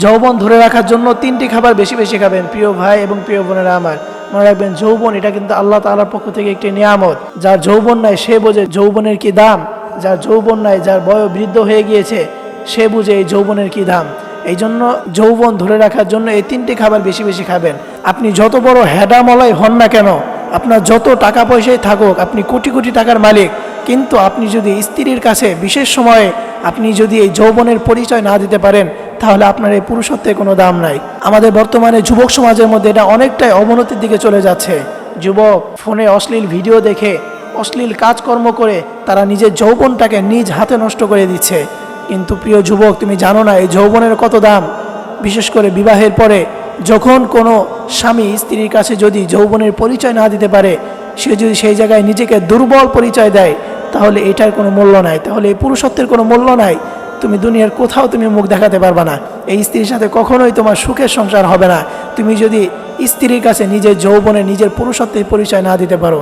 যৌবন ধরে রাখার জন্য 3টি খাবার বেশি বেশি খাবেন। প্রিয় ভাই এবং প্রিয় বোনেরা আমার, মনে রাখবেন যৌবন এটা কিন্তু আল্লাহ তাআলার পক্ষ থেকে একটি নিয়ামত। যার যৌবন নাই সে বোঝে যৌবনের কি দাম। যার যৌবন নাই, যার বয়স বৃদ্ধ হয়ে গিয়েছে, সে বুঝে এই যৌবনের কি দাম। এই জন্য যৌবন ধরে রাখার জন্য এই 3টি খাবার বেশি বেশি খাবেন। আপনি যত বড় হেডামলাই হন না কেন, আপনার যত টাকা পয়সাই থাকুক, আপনি কোটি কোটি টাকার মালিক, কিন্তু আপনি যদি স্ত্রীর কাছে বিশেষ সময়ে আপনি যদি এই যৌবনের পরিচয় না দিতে পারেন, তাহলে আপনার এই পুরুষত্বের কোনো দাম নাই। আমাদের বর্তমানে যুবক সমাজের মধ্যে এটা অনেকটাই অবনতির দিকে চলে যাচ্ছে। যুবক ফোনে অশ্লীল ভিডিও দেখে, অশ্লীল কাজকর্ম করে তারা নিজের যৌবনটাকে নিজ হাতে নষ্ট করে দিচ্ছে। কিন্তু প্রিয় যুবক, তুমি জানো না এই যৌবনের কত দাম। বিশেষ করে বিবাহের পরে যখন কোনো স্বামী স্ত্রীর কাছে যদি যৌবনের পরিচয় না দিতে পারে, সে যদি সেই জায়গায় নিজেকে দুর্বল পরিচয় দেয়, তাহলে এটার কোনো মূল্য নাই, তাহলে এই পুরুষত্বের কোনো মূল্য নাই। তুমি দুনিয়ার কোথাও তুমি মুখ দেখাতে পারবে না, এই স্ত্রীর সাথে কখনোই তোমার সুখের সংসার হবে না, তুমি যদি স্ত্রীর কাছে নিজের যৌবনে নিজের পুরুষত্বের পরিচয় না দিতে পারো।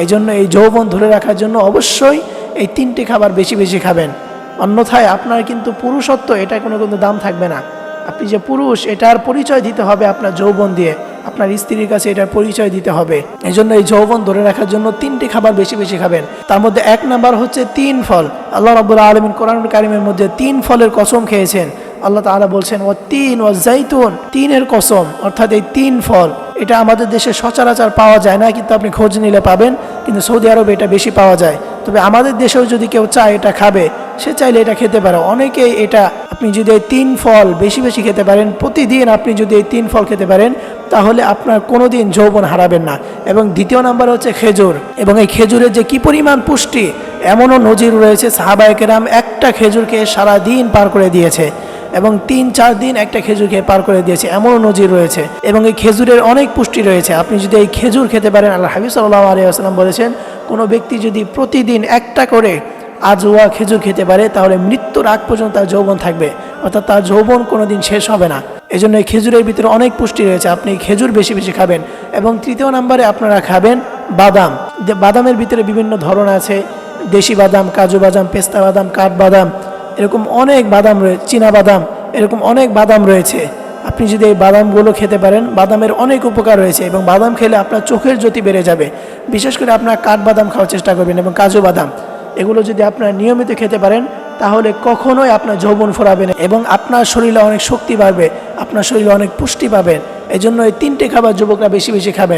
এই জন্য এই যৌবন ধরে রাখার জন্য অবশ্যই এই 3টি খাবার বেশি বেশি খাবেন। অন্যথায় আপনার কিন্তু পুরুষত্ব এটা কোনো কিন্তু দাম থাকবে না। আপনি যে পুরুষ এটার পরিচয় দিতে হবে আপনার যৌবন দিয়ে, আপনার স্ত্রীর কাছে এটার পরিচয় দিতে হবে। এই জন্য এই যৌবন ধরে রাখার জন্য 3টি খাবার বেশি বেশি খাবেন। তার মধ্যে 1 নাম্বার হচ্ছে 3 ফল। আল্লাহ রাব্বুল আলামিন কোরআনুল কারীমের মধ্যে 3 ফলের কসম খেয়েছেন। আল্লাহ তাআলা বলছেন ওয়াত-তিন ওয়াজ-জাইতুন, 3-এর কসম, অর্থাৎ এই 3 ফল। এটা আমাদের দেশে সচরাচর পাওয়া যায় না, কিন্তু আপনি খোঁজ নিলে পাবেন। কিন্তু সৌদি আরবে এটা বেশি পাওয়া যায়। তবে আমাদের দেশেও যদি কেউ চায় এটা খাবে, সে চাইলে এটা খেতে পারে। অনেকেই এটা, আপনি যদি এই 3 ফল বেশি বেশি খেতে পারেন, প্রতিদিন আপনি যদি এই 3 ফল খেতে পারেন, তাহলে আপনার কোনোদিন যৌবন হারাবেন না। এবং 2য় নাম্বার হচ্ছে খেজুর। এবং এই খেজুরের যে কি পরিমাণ পুষ্টি, এমনও নজির রয়েছে সাহাবায়ে কেরাম একটা খেজুর খেয়ে সারাদিন পার করে দিয়েছে, এবং 3-4 দিন একটা খেজুর খেয়ে পার করে দিয়েছে, এমনও নজির রয়েছে। এবং এই খেজুরের অনেক পুষ্টি রয়েছে। আপনি যদি এই খেজুর খেতে পারেন, আল্লাহ হাবিব সাল্লাল্লাহু আলাইহি ওয়াসাল্লাম বলেছেন, কোনো ব্যক্তি যদি প্রতিদিন একটা করে আজওয়া খেজুর খেতে পারে, তাহলে মৃত্যুর আগ পর্যন্ত তার যৌবন থাকবে, অর্থাৎ তার যৌবন কোনোদিন শেষ হবে না। এই জন্য এই খেজুরের ভিতরে অনেক পুষ্টি রয়েছে, আপনি খেজুর বেশি বেশি খাবেন। এবং 3য় নম্বরে আপনারা খাবেন বাদাম। বাদামের ভিতরে বিভিন্ন ধরন আছে, দেশি বাদাম, কাজু বাদাম, পেস্তা বাদাম, কাঠবাদাম, এরকম অনেক বাদাম রয়েছে, চীনা বাদাম, এরকম অনেক বাদাম রয়েছে। আপনি যদি এই বাদামগুলো খেতে পারেন, বাদামের অনেক উপকার রয়েছে, এবং বাদাম খেলে আপনার চোখের জ্যোতি বেড়ে যাবে। বিশেষ করে আপনার কাঠবাদাম খাওয়ার চেষ্টা করবেন, এবং কাজু বাদাম, এগুলো যদি আপনার নিয়মিত খেতে পারেন, তাহলে কখনোই আপনার যৌবন ফুরাবে না, এবং আপনার শরীরে অনেক শক্তি বাড়বে, আপনার শরীরে অনেক পুষ্টি পাবেন। এই জন্য এই 3টে খাবার যুবকরা বেশি বেশি খাবেন।